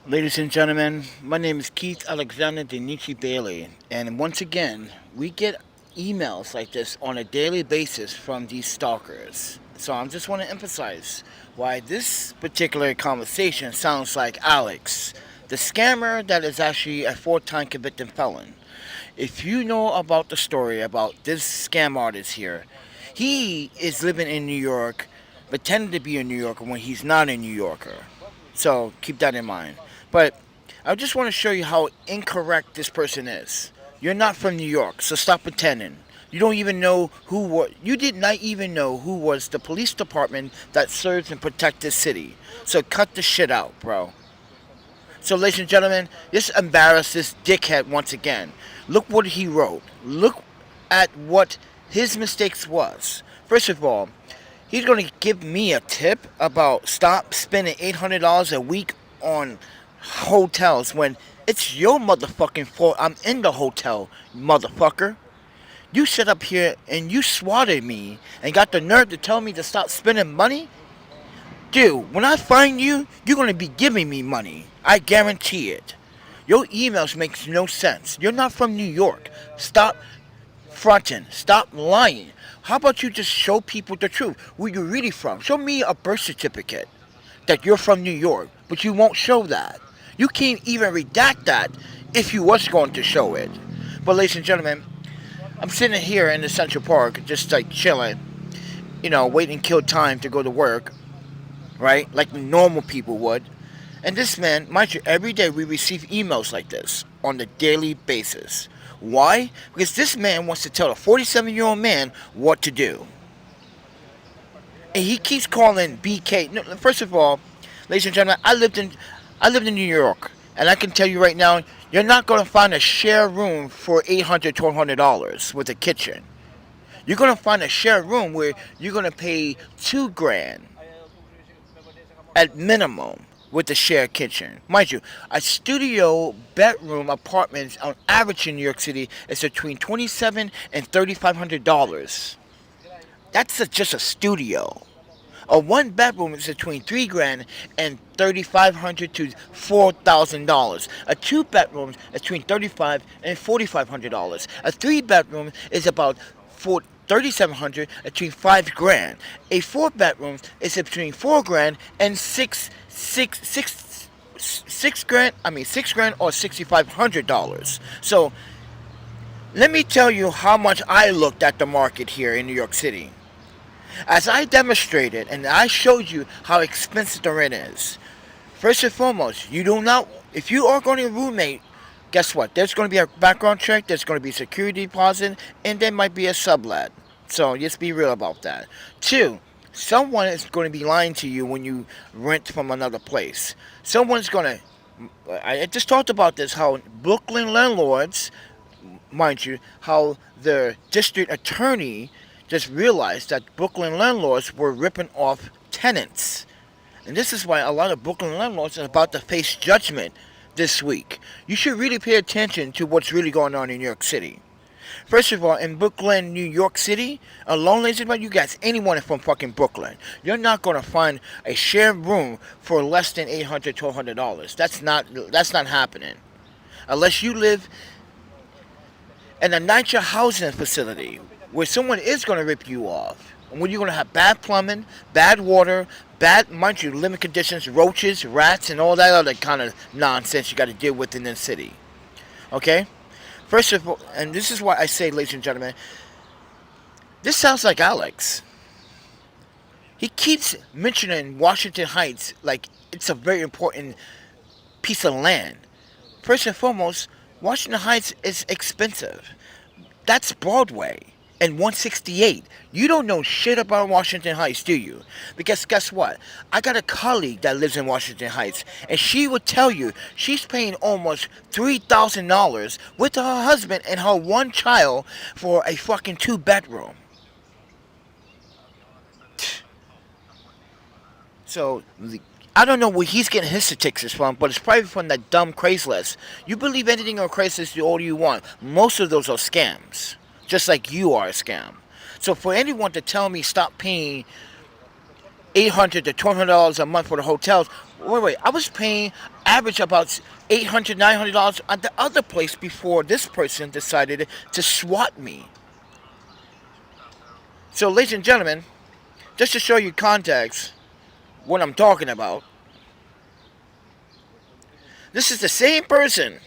Ladies and gentlemen, my name is Keith Alexander Denichi Bailey, and once again, we get emails like this on a daily basis from these stalkers. So I just want to emphasize why this particular conversation sounds like Alex, the scammer that is actually a four-time convicted felon. If you know about the story about this scam artist here, he is living in New York, pretending to be a New Yorker when he's not a New Yorker. So keep that in mind. But I just want to show you how incorrect this person is. You're not from New York, so stop pretending. You don't even know who was. You did not even know who was the police department that serves and protects this city. So cut the shit out, bro. So, ladies and gentlemen, just embarrass this dickhead once again. Look what he wrote. Look at what his mistakes was. First of all, he's going to give me a tip about stop spending $800 a week on hotels when it's your motherfucking fault I'm in the hotel, motherfucker. You sit up here and you swatted me and got the nerve to tell me to stop spending money? Dude, when I find you, you're going to be giving me money. I guarantee it. Your emails makes no sense. You're not from New York. Stop fronting. Stop lying. How about you just show people the truth? Where you're really from? Show me a birth certificate that you're from New York, but you won't show that. You can't even redact that if you was going to show it. But ladies and gentlemen, I'm sitting here in the Central Park, just like chilling, waiting to kill time to go to work, right? Like normal people would. And this man, mind you, every day we receive emails like this on a daily basis. Why? Because this man wants to tell a 47-year-old man what to do. And he keeps calling BK. No, first of all, ladies and gentlemen, I lived in New York, and I can tell you right now, you're not going to find a share room for $800, $1,200 with a kitchen. You're going to find a share room where you're going to pay 2 grand at minimum with the shared kitchen. Mind you, a studio bedroom apartment on average in New York City is between $2,700 and $3,500. That's just a studio. A one bedroom is between 3 grand and $3,500 to $4,000. A two bedroom is between $3,500 and $4,500. A three bedroom is about 3,700 between 5 grand. A four bedroom is between 4 grand and 6 grand. I mean 6 grand or $6,500. So let me tell you how much I looked at the market here in New York City. As I demonstrated and I showed you how expensive the rent is. First and foremost, you do not. If you are going to roommate, guess what? There's going to be a background check. There's going to be a security deposit, and there might be a sublet. So just be real about that. Two, someone is going to be lying to you when you rent from another place. Someone's going to. I just talked about this. How Brooklyn landlords, mind you, how the district attorney just realized that Brooklyn landlords were ripping off tenants. And this is why a lot of Brooklyn landlords are about to face judgment this week. You should really pay attention to what's really going on in New York City. First of all, in Brooklyn, New York City, alone, ladies and gentlemen, you guys, anyone from fucking Brooklyn, you're not going to find a shared room for less than $800, $1,200. That's not happening. Unless you live in a NYCHA housing facility where someone is going to rip you off. And when you're going to have bad plumbing, bad water, bad, mind you, living conditions, roaches, rats, and all that other kind of nonsense you got to deal with in the city. Okay? First of all, and this is why I say, ladies and gentlemen, this sounds like Alex. He keeps mentioning Washington Heights like it's a very important piece of land. First and foremost, Washington Heights is expensive. That's Broadway and 168. You don't know shit about Washington Heights, do you? Because guess what? I got a colleague that lives in Washington Heights, and she would tell you she's paying almost $3,000 with her husband and her one child for a fucking two-bedroom. So I don't know where he's getting his statistics from, but it's probably from that dumb Craigslist. You believe anything on Craigslist all you want. Most of those are scams, just like you are a scam. So for anyone to tell me stop paying $800 to $1,200 a month for the hotels. Wait, I was paying average about $800, $900 at the other place before this person decided to swat me. So, ladies and gentlemen, just to show you context, what I'm talking about, this is the same person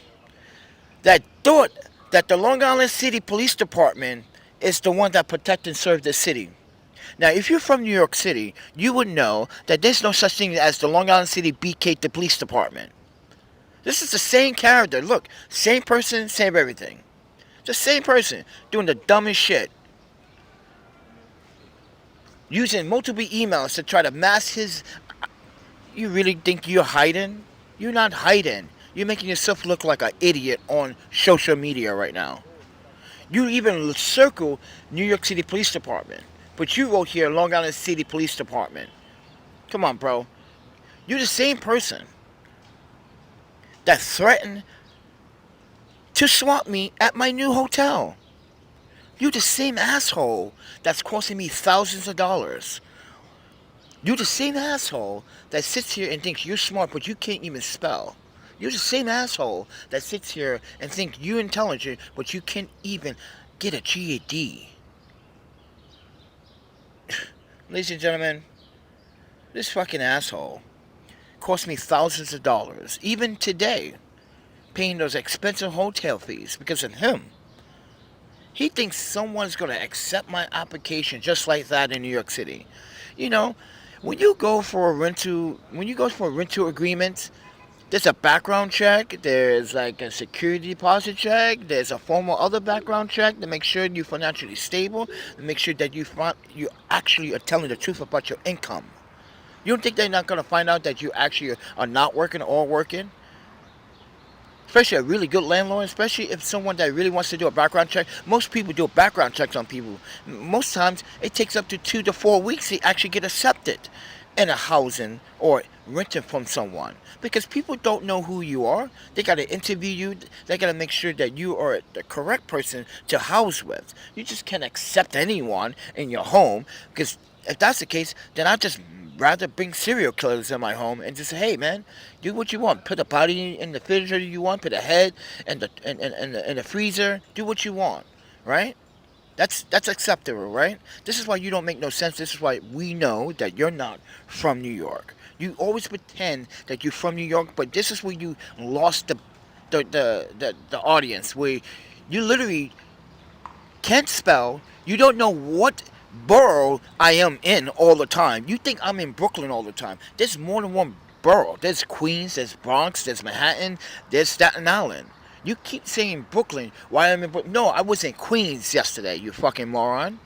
that thought that the Long Island City Police Department is the one that protect and serve the city. Now, if you're from New York City, you would know that there's no such thing as the Long Island City BK, the police department. This is the same character. Look, same person, same everything. The same person doing the dumbest shit. Using multiple emails to try to mask his... You really think you're hiding? You're not hiding. You're making yourself look like an idiot on social media right now. You even circle New York City Police Department. But you wrote here Long Island City Police Department. Come on, bro. You're the same person that threatened to swat me at my new hotel. You're the same asshole that's costing me thousands of dollars. You're the same asshole that sits here and thinks you're smart but you can't even spell. You're the same asshole that sits here and thinks you're intelligent but you can't even get a GED. Ladies and gentlemen, this fucking asshole cost me thousands of dollars, even today, paying those expensive hotel fees because of him. He thinks someone's going to accept my application just like that in New York City. You know, when you go for a rental agreement, there's a background check, there's like a security deposit check, there's a formal other background check to make sure you're financially stable, to make sure that you actually are telling the truth about your income. You don't think they're not going to find out that you actually are not working or working? Especially a really good landlord, especially if someone that really wants to do a background check. Most people do background checks on people. Most times it takes up to 2 to 4 weeks to actually get accepted in a housing or renting from someone, because people don't know who you are. They got to interview you. They got to make sure that you are the correct person to house with. You just can't accept anyone in your home, because if that's the case, then I just rather bring serial killers in my home and just say, hey man, do what you want. Put a body in the refrigerator you want. Put a head in the freezer. Do what you want, right? That's acceptable, right? This is why you don't make no sense. This is why we know that you're not from New York. You always pretend that you're from New York, but this is where you lost the audience, where you literally can't spell. You don't know what borough I am in all the time. You think I'm in Brooklyn all the time. There's more than one borough. There's Queens, there's Bronx, there's Manhattan, there's Staten Island. You keep saying Brooklyn. Why am I in Brooklyn? No, I was in Queens yesterday, you fucking moron.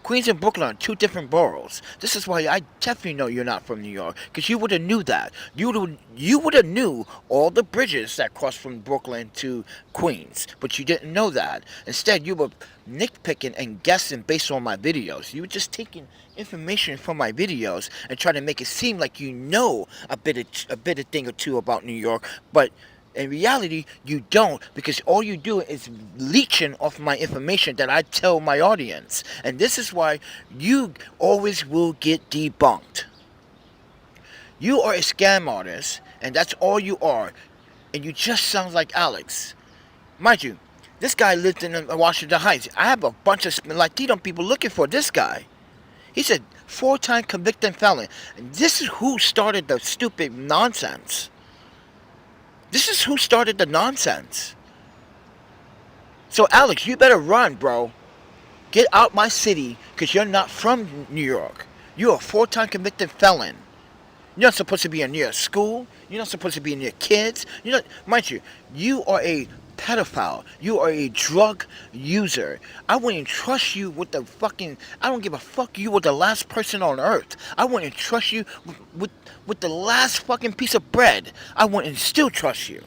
Queens and Brooklyn are 2 different boroughs. This is why I definitely know you're not from New York, because you would have knew that. You would have knew all the bridges that cross from Brooklyn to Queens, but you didn't know that. Instead, you were nitpicking and guessing based on my videos. You were just taking information from my videos and trying to make it seem like you know a bit of thing or two about New York, but in reality, you don't, because all you do is leeching off my information that I tell my audience. And this is why you always will get debunked. You are a scam artist, and that's all you are. And you just sound like Alex. Mind you, this guy lived in Washington Heights. I have a bunch of Latino people looking for this guy. He's a 4-time convicted felon. And this is who started the stupid nonsense. This is who started the nonsense. So Alex, you better run, bro. Get out my city, because you're not from New York. You're a 4-time convicted felon. You're not supposed to be near a school. You're not supposed to be near kids. Mind you, you are a pedophile. You are a drug user. I wouldn't trust you with the fucking... I don't give a fuck. You were the last person on earth. I wouldn't trust you with the last fucking piece of bread. I wouldn't still trust you.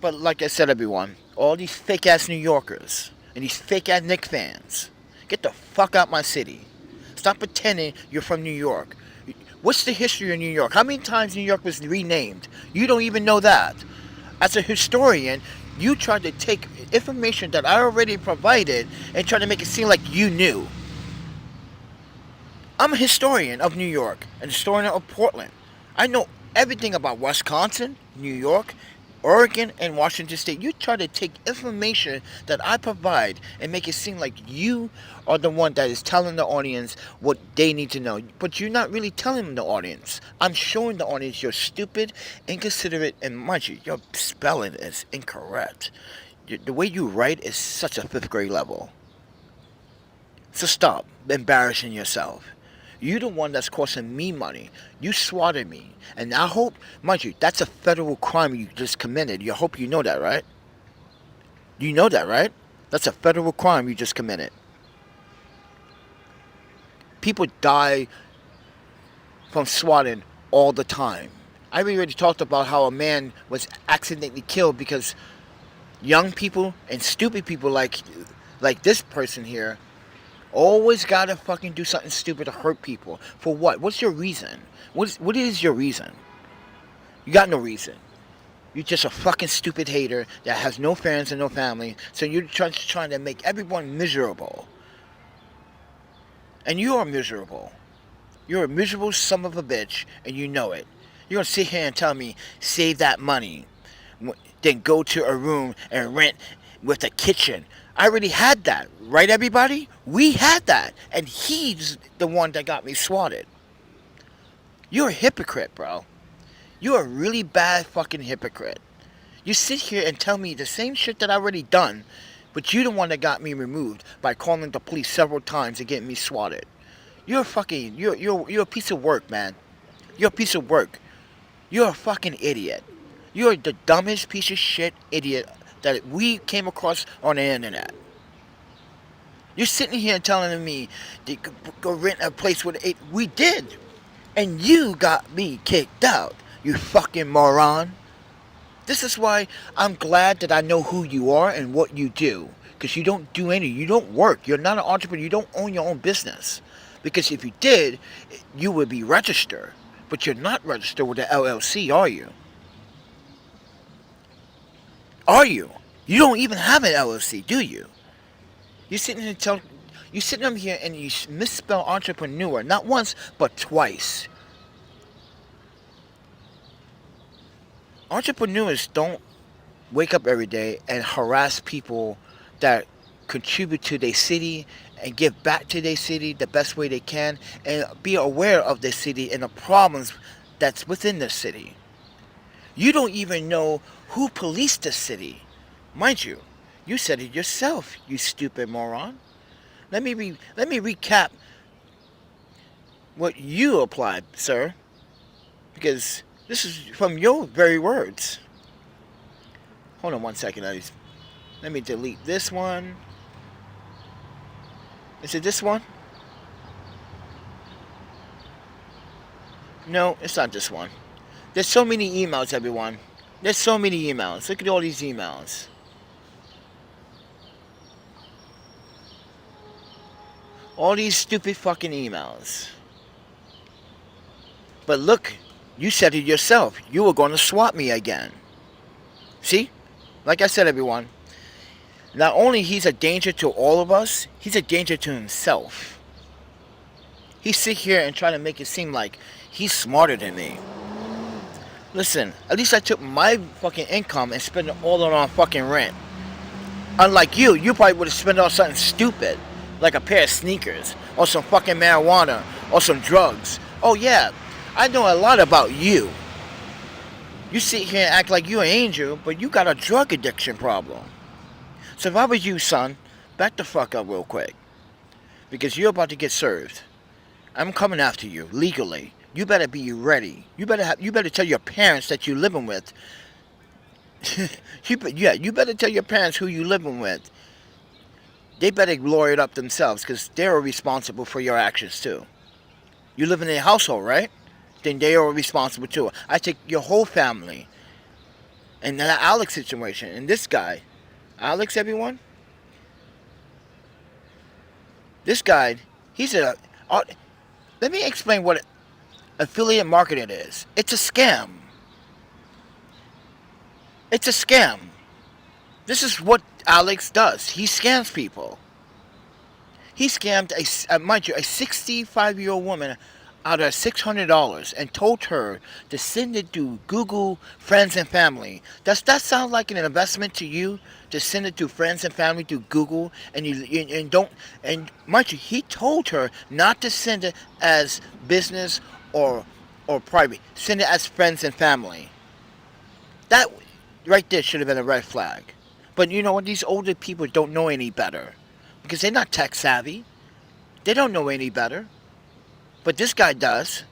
But like I said, everyone, all these fake-ass New Yorkers and these fake-ass Knick fans, get the fuck out my city. Stop pretending you're from New York. What's the history of New York? How many times New York was renamed? You don't even know that. As a historian, you tried to take information that I already provided and try to make it seem like you knew. I'm a historian of New York, a historian of Portland. I know everything about Wisconsin, New York, Oregon, and Washington State. You try to take information that I provide and make it seem like you are the one that is telling the audience what they need to know. But you're not really telling the audience. I'm showing the audience you're stupid, inconsiderate, and mind you, your spelling is incorrect. The way you write is such a fifth grade level. So stop embarrassing yourself. You're the one that's costing me money. You swatted me. And I hope, mind you, that's a federal crime you just committed. I hope you know that, right? You know that, right? That's a federal crime you just committed. People die from swatting all the time. I already talked about how a man was accidentally killed because young people and stupid people like this person here always gotta fucking do something stupid to hurt people. For what? What's your reason? What is your reason? You got no reason. You're just a fucking stupid hater that has no friends and no family. So you're trying to make everyone miserable. And you are miserable. You're a miserable son of a bitch, and you know it. You're gonna sit here and tell me, save that money, then go to a room and rent with a kitchen. I already had that, right, everybody? We had that, and he's the one that got me swatted. You're a hypocrite, bro. You're a really bad fucking hypocrite. You sit here and tell me the same shit that I already done, but you're the one that got me removed by calling the police several times and getting me swatted. You're a piece of work, man. You're a piece of work. You're a fucking idiot. You're the dumbest piece of shit idiot that we came across on the internet. You're sitting here telling me to go rent a place with eight. We did. And you got me kicked out, you fucking moron. This is why I'm glad that I know who you are and what you do. Because you don't do any, you don't work. You're not an entrepreneur. You don't own your own business. Because if you did, you would be registered. But you're not registered with the LLC, are you? Are you? You don't even have an LLC, do you? You're sitting here and you misspell entrepreneur not once but twice. Entrepreneurs don't wake up every day and harass people that contribute to their city and give back to their city the best way they can and be aware of their city and the problems that's within the city. You don't even know who policed the city. Mind you, you said it yourself, you stupid moron. Let me recap what you applied, sir, because this is from your very words. Hold on one second, let me delete this one. Is it this one? No, it's not this one. There's so many emails, everyone. There's so many emails. Look at all these emails. All these stupid fucking emails. But look, you said it yourself. You were going to swat me again. See? Like I said, everyone. Not only he's a danger to all of us, he's a danger to himself. He sit here and try to make it seem like he's smarter than me. Listen, at least I took my fucking income and spent it all on fucking rent. Unlike you probably would have spent it on something stupid, like a pair of sneakers, or some fucking marijuana, or some drugs. Oh yeah, I know a lot about you. You sit here and act like you're an angel, but you got a drug addiction problem. So if I was you, son, back the fuck up real quick. Because you're about to get served. I'm coming after you, legally. You better be ready. You better tell your parents that you're living with. You better tell your parents who you're living with. They better lawyer it up themselves, because they're responsible for your actions too. You live in a household, right? Then they are responsible too. I take your whole family. And that Alex situation, and this guy, Alex, everyone. This guy, let me explain what affiliate marketing is. It's a scam. It's a scam. This is what Alex does. He scams people. He scammed mind you, a 65-year-old woman out of $600 and told her to send it to Google Friends and Family. Does that sound like an investment to you? To send it to friends and family to Google, and and don't, and mind you, he told her not to send it as business or private. Send it as friends and family. That right there should have been a red flag. But you know what? These older people don't know any better because they're not tech savvy. They don't know any better. But this guy does.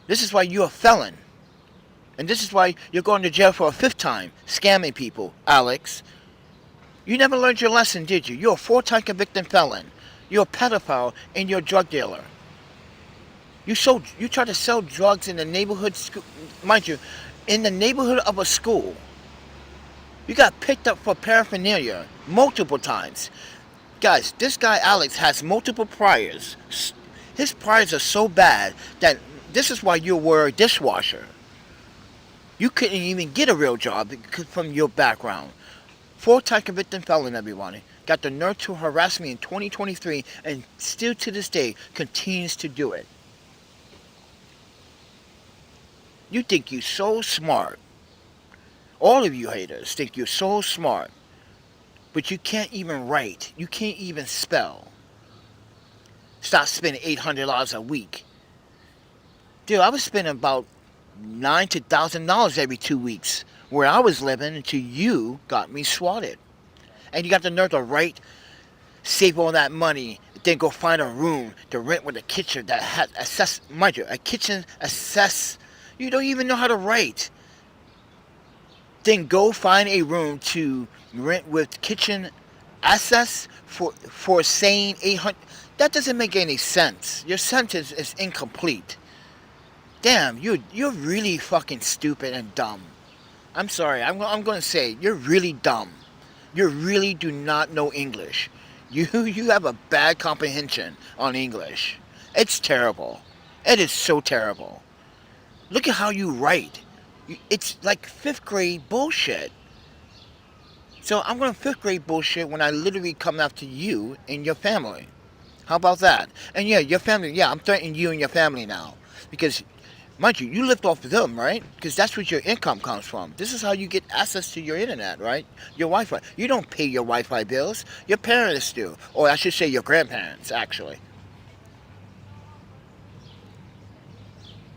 This is why you're a felon. And this is why you're going to jail for a fifth time scamming people, Alex. You never learned your lesson, did you? You're a four-time convicted felon. You're a pedophile and you're a drug dealer. You try to sell drugs in the neighborhood school, mind you, in the neighborhood of a school. You got picked up for paraphernalia multiple times. Guys, this guy Alex has multiple priors. His priors are so bad that this is why you were a dishwasher. You couldn't even get a real job from your background. Four-time convicted felon, everybody. Got the nerve to harass me in 2023 and still to this day continues to do it. You think you're so smart. All of you haters think you're so smart. But you can't even write. You can't even spell. Stop spending $800 a week. Dude, I was spending about $9,000 to $1,000 every 2 weeks where I was living until you got me swatted. And you got the nerve to write, save all that money, then go find a room to rent with a kitchen that has access, mind you, a kitchen access. You don't even know how to write. Then go find a room to rent with kitchen access for saying 800. That doesn't make any sense. Your sentence is incomplete. Damn, you're really fucking stupid and dumb. I'm sorry. I'm going to say you're really dumb. You really do not know English. You have a bad comprehension on English. It's terrible. It is so terrible. Look at how you write. It's like fifth grade bullshit. So I'm going to fifth grade bullshit when I literally come after you and your family. How about that? And yeah, your family. Yeah, I'm threatening you and your family now. Because, mind you lift off of them, right? Because that's where your income comes from. This is how you get access to your internet, right? Your Wi-Fi. You don't pay your Wi-Fi bills. Your parents do. Or I should say your grandparents, actually.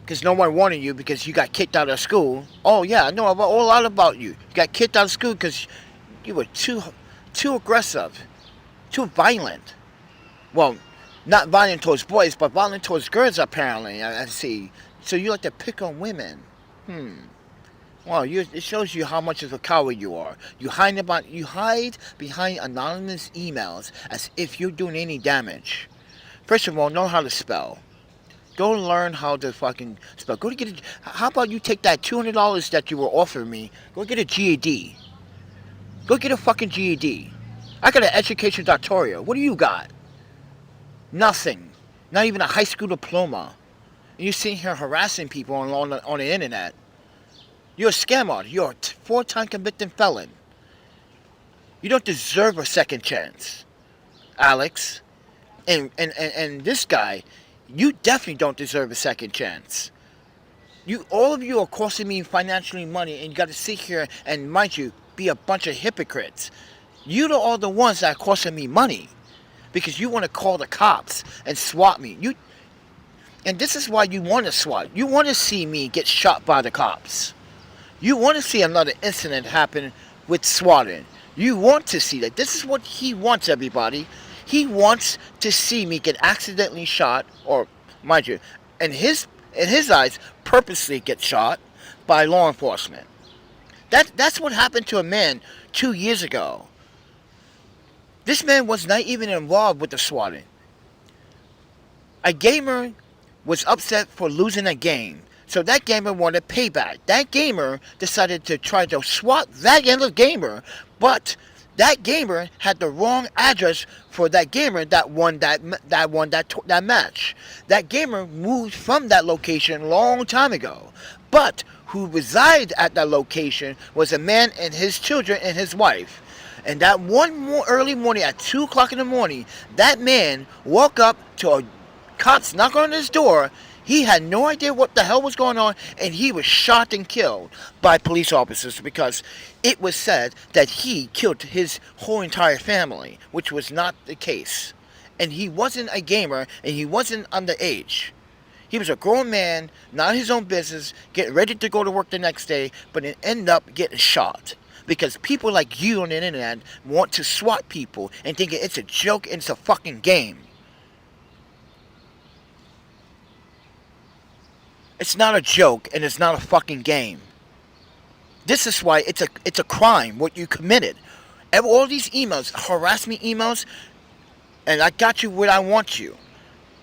Because no one wanted you because you got kicked out of school. Oh yeah, I know a lot about you. You got kicked out of school because you were too aggressive, too violent. Well, not violent towards boys, but violent towards girls apparently. I see. So you like to pick on women. Well, it shows you how much of a coward you are. You hide behind anonymous emails as if you're doing any damage. First of all, know how to spell. Go learn how to fucking spell. How about you take that $200 that you were offering me? Go get a GED. Go get a fucking GED. I got an education doctorate. What do you got? Nothing. Not even a high school diploma. And you're sitting here harassing people on the internet. You're a scammer. You're a four-time convicted felon. You don't deserve a second chance, Alex. And this guy, you definitely don't deserve a second chance. All of you are costing me financially money, and you got to sit here and, mind you, be a bunch of hypocrites. You are the ones that are costing me money because you want to call the cops and swat me. And this is why you want to swat. You want to see me get shot by the cops. You want to see another incident happen with swatting. You want to see that. This is what he wants, everybody. He wants to see me get accidentally shot, or, mind you, in his eyes, purposely get shot by law enforcement. That's what happened to a man 2 years ago. This man was not even involved with the swatting. A gamer was upset for losing a game. So that gamer wanted payback. That gamer decided to try to swat that other gamer, but that gamer had the wrong address for that gamer that won that match. That gamer moved from that location a long time ago, but who resided at that location was a man and his children and his wife. And that early morning at 2 o'clock in the morning, that man woke up to a cops knock on his door. He had no idea what the hell was going on, and he was shot and killed by police officers because it was said that he killed his whole entire family, which was not the case. And he wasn't a gamer, and he wasn't underage. He was a grown man, not his own business, getting ready to go to work the next day, but it ended up getting shot. Because people like you on the internet want to swat people and think it's a joke and it's a fucking game. It's not a joke and it's not a fucking game. This is why it's a crime what you committed. All these emails, harassment emails, and I got you where I want you.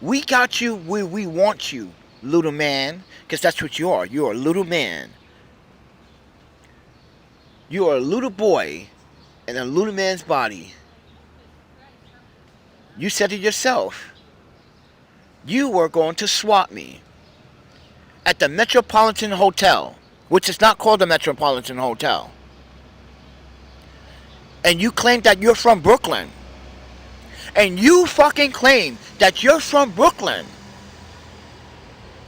We got you where we want you, little man, because that's what you are. You're a little man. You are a little boy in a little man's body. You said it yourself. You were going to swat me at the Metropolitan Hotel, which is not called the Metropolitan Hotel. And you claim that you're from Brooklyn. And you fucking claim that you're from Brooklyn.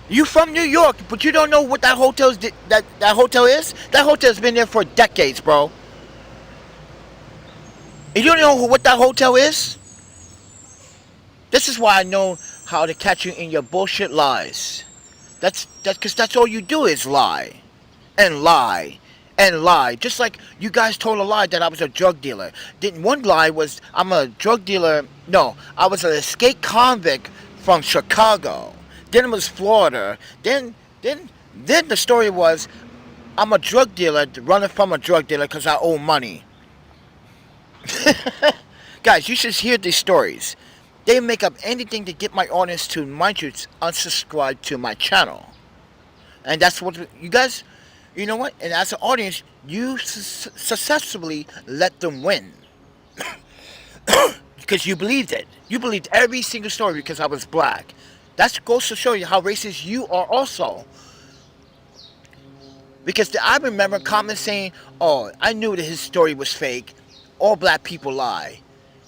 You from New York, but you don't know what that hotel is. That hotel is? That hotel's been there for decades, bro. And you don't know what that hotel is? This is why I know how to catch you in your bullshit lies. That's because that's all you do is lie. And lie. And lie. Just like you guys told a lie that I was a drug dealer. One lie was I'm a drug dealer. No, I was an escaped convict from Chicago. Then it was Florida. Then the story was I'm a drug dealer running from a drug dealer because I owe money. Guys, you should hear these stories. They make up anything to get my audience to, mind you, unsubscribe to my channel. And that's what you guys, you know what? And as an audience, you successfully let them win. Because you believed it. You believed every single story because I was black. That goes to show you how racist you are also. Because I remember comments saying, oh, I knew that his story was fake. All black people lie.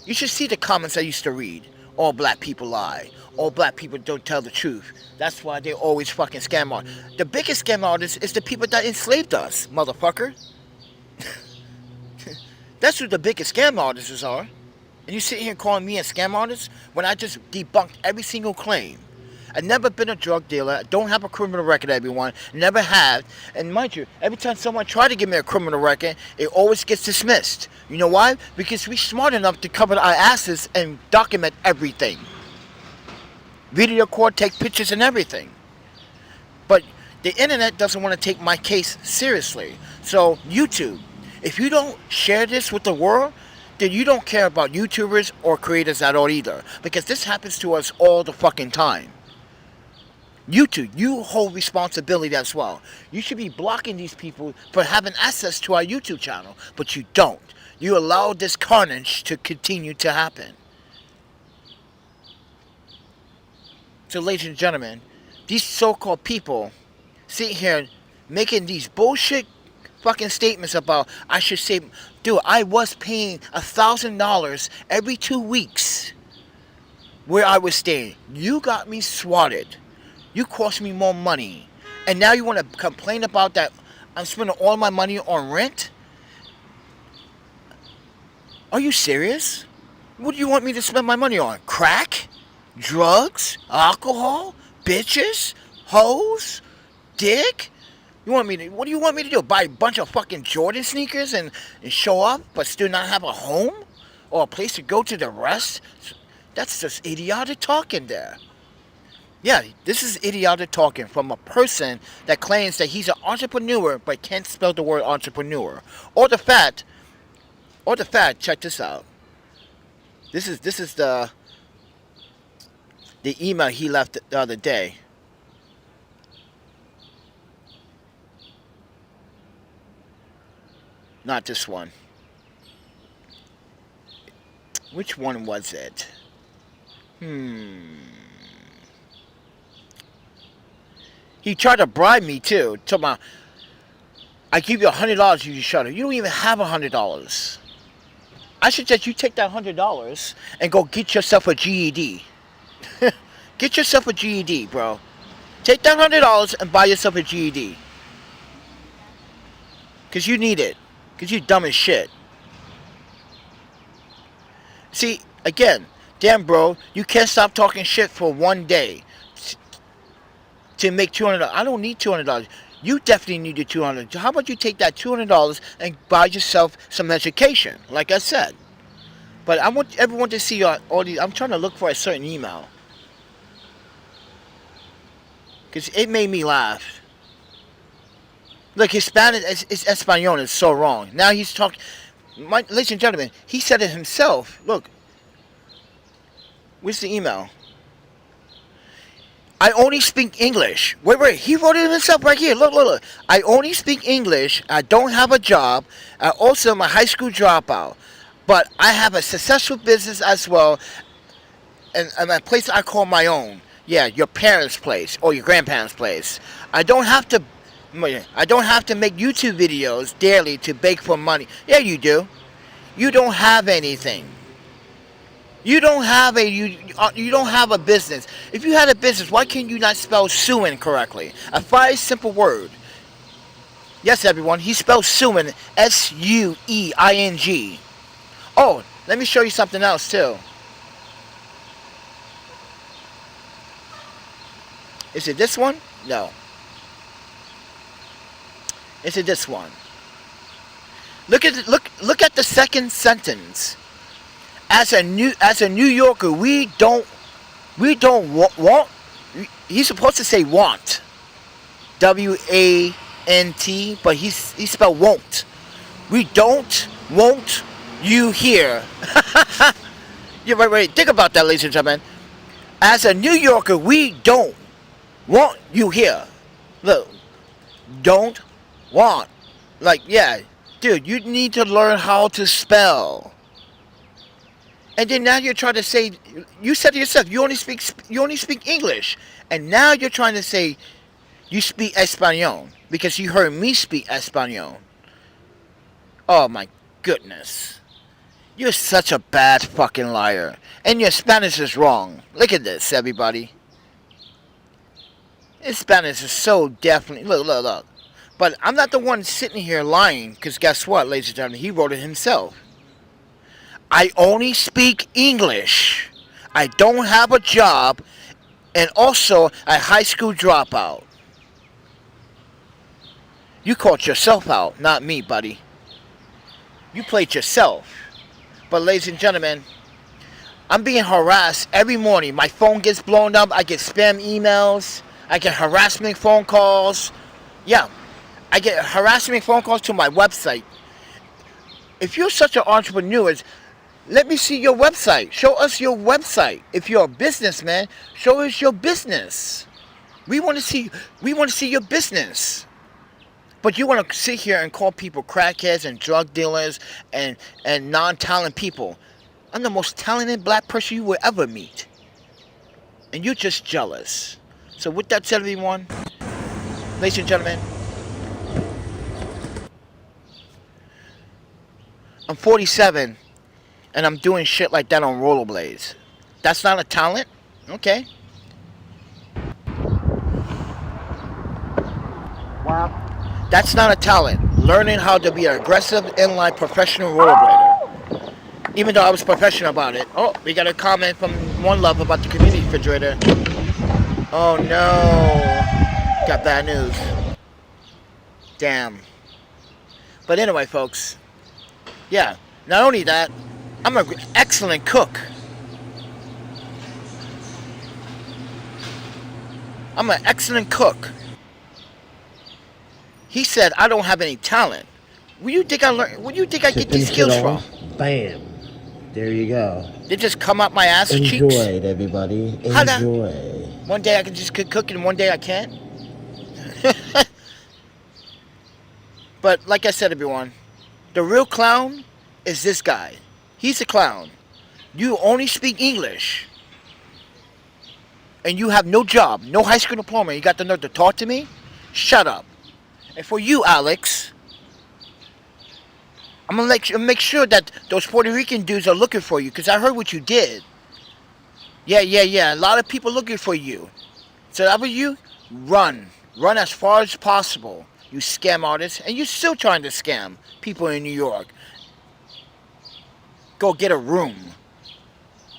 You should see the comments I used to read. All black people lie. All black people don't tell the truth. That's why they always fucking scam artists. The biggest scam artists is the people that enslaved us, motherfucker. That's who the biggest scam artists are. And you sit here calling me a scam artist when I just debunked every single claim. I've never been a drug dealer. I don't have a criminal record, everyone. Never have. And mind you, every time someone tries to give me a criminal record, it always gets dismissed. You know why? Because we're smart enough to cover our asses and document everything. Video record, take pictures and everything. But the internet doesn't want to take my case seriously. So, YouTube, if you don't share this with the world, then you don't care about YouTubers or creators at all either. Because this happens to us all the fucking time. YouTube, you hold responsibility as well. You should be blocking these people for having access to our YouTube channel, but you don't. You allow this carnage to continue to happen. So, ladies and gentlemen, these so-called people sit here making these bullshit fucking statements about I should say, dude, I was paying $1,000 every 2 weeks where I was staying. You got me swatted. You cost me more money. And now you want to complain about that I'm spending all my money on rent? Are you serious? What do you want me to spend my money on? Crack? Drugs? Alcohol? Bitches? Hoes? Dick? What do you want me to do? Buy a bunch of fucking Jordan sneakers and show up but still not have a home? Or a place to go to the rest? That's just idiotic talking there. Yeah, this is idiotic talking from a person that claims that he's an entrepreneur but can't spell the word entrepreneur. Or the fact, check this out. This is the email he left the other day. Not this one. Which one was it? He tried to bribe me too. Talking about, I give you $100, you shut up. You don't even have $100. I suggest you take that $100 and go get yourself a GED. Get yourself a GED, bro. Take that $100 and buy yourself a GED. Because you need it. Because you're dumb as shit. See, again, damn, bro, you can't stop talking shit for one day to make $200. I don't need $200. You definitely need the $200. How about you take that $200 and buy yourself some education, like I said. But I want everyone to see all these. I'm trying to look for a certain email. Because it made me laugh. Look, his Spanish, his Espanol is so wrong. Now he's talking. Ladies and gentlemen, he said it himself. Look. Where's the email? I only speak English. Wait. He wrote it himself right here. Look. I only speak English. I don't have a job. I also am a high school dropout. But I have a successful business as well. And a place I call my own. Yeah, your parents' place or your grandparents' place. I don't have to make YouTube videos daily to beg for money. Yeah, you do. You don't have anything. You don't have a business. If you had a business, why can you not spell suing correctly? A very simple word. Yes, everyone, he spells suing S-U-E-I-N-G. Oh, let me show you something else too. Is it this one? No. Is it this one? Look at the second sentence. As a New Yorker, we don't want. He's supposed to say want. W-A-N-T, but he spelled won't. We don't want you here. Yeah, right. Think about that, ladies and gentlemen. As a New Yorker, we don't want you here. Look, don't want. Like, yeah, dude, you need to learn how to spell. And then now you're trying to say, you said to yourself, you only speak English, and now you're trying to say you speak Espanol because you heard me speak Espanol. Oh my goodness, you're such a bad fucking liar, and your Spanish is wrong. Look at this, everybody. His Spanish is so definitely look. But I'm not the one sitting here lying, because guess what, ladies and gentlemen, he wrote it himself. I only speak English. I don't have a job, and also a high school dropout. You called yourself out, not me, buddy. You played yourself. But ladies and gentlemen, I'm being harassed every morning. My phone gets blown up. I get spam emails. I get harassment phone calls. Yeah, I get harassment phone calls to my website. If you're such an entrepreneur, let me see your website. Show us your website. If you're a businessman, show us your business. We want to see your business. But you want to sit here and call people crackheads and drug dealers and non-talented people. I'm the most talented black person you will ever meet. And you're just jealous. So with that said, everyone, ladies and gentlemen, I'm 47 and I'm doing shit like that on rollerblades. That's not a talent? Okay. Wow. That's not a talent. Learning how to be an aggressive inline professional rollerblader. Even though I was professional about it. Oh, we got a comment from One Love about the community refrigerator. Oh no. Got bad news. Damn. But anyway, folks. Yeah. Not only that, I'm an excellent cook. I'm an excellent cook. He said I don't have any talent. Where you think I get these skills from? Bam. There you go. They just come up my ass cheeks. Enjoy it, everybody. Enjoy. One day I can just cook and one day I can't. But like I said, everyone, the real clown is this guy. He's a clown. You only speak English. And you have no job, no high school diploma. You got the nerve to talk to me? Shut up. And for you, Alex, I'm gonna make sure that those Puerto Rican dudes are looking for you, because I heard what you did. Yeah. A lot of people looking for you. So that was you? Run. Run as far as possible. You scam artist. And you're still trying to scam people in New York. Go get a room.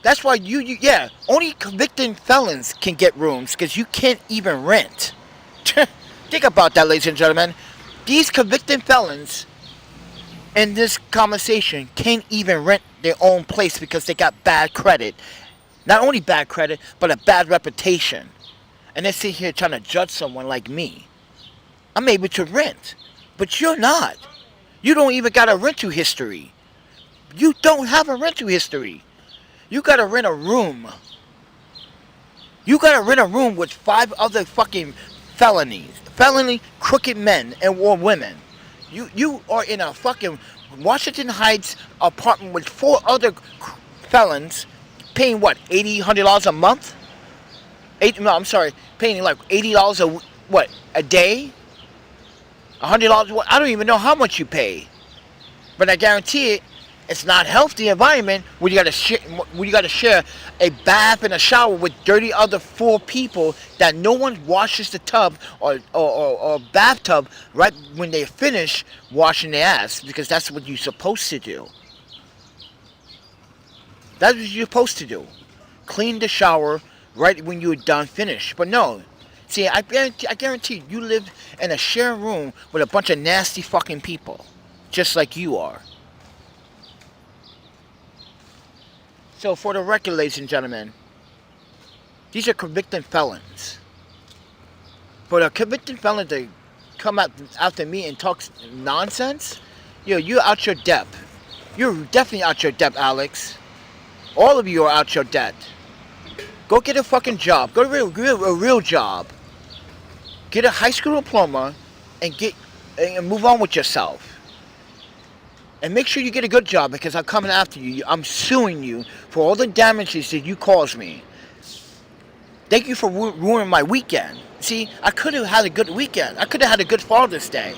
That's why yeah, only convicted felons can get rooms, because you can't even rent. Think about that, ladies and gentlemen. These convicted felons in this conversation can't even rent their own place because they got bad credit. Not only bad credit, but a bad reputation. And they sit here trying to judge someone like me. I'm able to rent, but you're not. You don't even got a rental history. You don't have a rental history. You gotta rent a room. You gotta rent a room with 5 other fucking felony crooked men and or women. You are in a fucking Washington Heights apartment with 4 other felons, paying what, $100 a month? Paying like $80 a day? $100? I don't even know how much you pay, but I guarantee it's not healthy environment when you gotta share a bath and a shower with dirty other 4 people that no one washes the tub or bathtub right when they finish washing their ass, because that's what you're supposed to do. That's what you're supposed to do. Clean the shower right when you're done finish. But no. See, I guarantee you live in a shared room with a bunch of nasty fucking people. Just like you are. So for the record, ladies and gentlemen, these are convicted felons. For a convicted felon to come after me and talk nonsense, you're out your depth. You're definitely out your depth, Alex. All of you are out your depth. Go get a fucking job. Go to a real job. Get a high school diploma and move on with yourself. And make sure you get a good job, because I'm coming after you. I'm suing you for all the damages that you caused me. Thank you for ruining my weekend. See, I could have had a good weekend. I could have had a good Father's Day.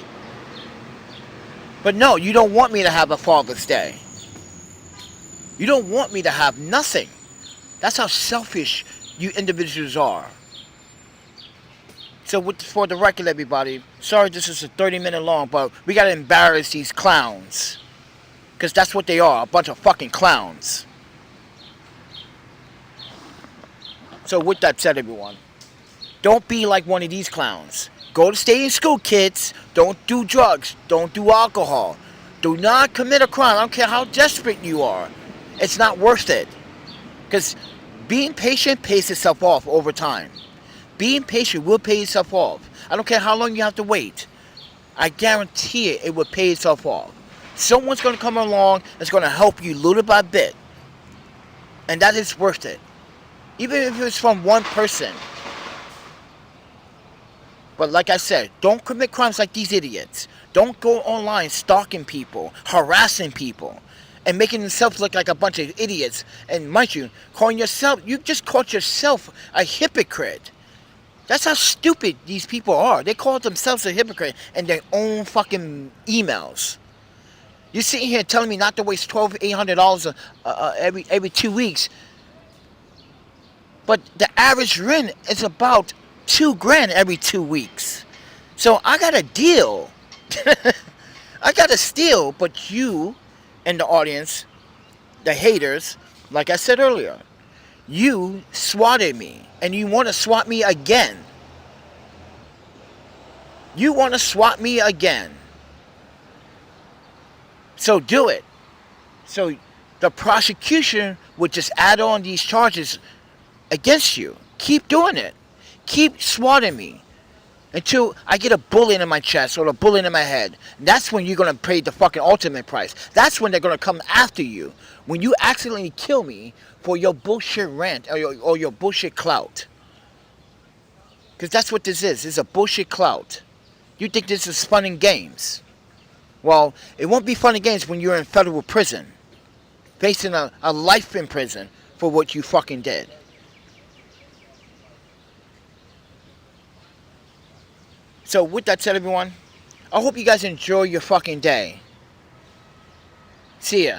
But no, you don't want me to have a Father's Day. You don't want me to have nothing. That's how selfish you individuals are. So for the record, everybody, sorry this is a 30-minute long, but we gotta embarrass these clowns. Because that's what they are, a bunch of fucking clowns. So with that said, everyone, don't be like one of these clowns. Go to stay in school, kids. Don't do drugs. Don't do alcohol. Do not commit a crime. I don't care how desperate you are. It's not worth it. Because being patient pays itself off over time. Being patient will pay itself off. I don't care how long you have to wait. I guarantee it will pay itself off. Someone's going to come along that's going to help you little by bit. And that is worth it. Even if it's from one person. But like I said, don't commit crimes like these idiots. Don't go online stalking people, harassing people, and making themselves look like a bunch of idiots. And mind you, you just called yourself a hypocrite. That's how stupid these people are. They call themselves a hypocrite in their own fucking emails. You're sitting here telling me not to waste $800 every 2 weeks. But the average rent is about $2,000 every 2 weeks. So I got a deal. I got a steal, but you and the audience, the haters, like I said earlier, you swatted me, and you want to swat me again. You want to swat me again. So do it. So the prosecution would just add on these charges against you. Keep doing it. Keep swatting me until I get a bullet in my chest or a bullet in my head. That's when you're going to pay the fucking ultimate price. That's when they're going to come after you. When you accidentally kill me for your bullshit rant or your bullshit clout. Because that's what this is. It's a bullshit clout. You think this is fun and games. Well, it won't be fun and games when you're in federal prison. Facing a life in prison for what you fucking did. So with that said, everyone, I hope you guys enjoy your fucking day. See ya.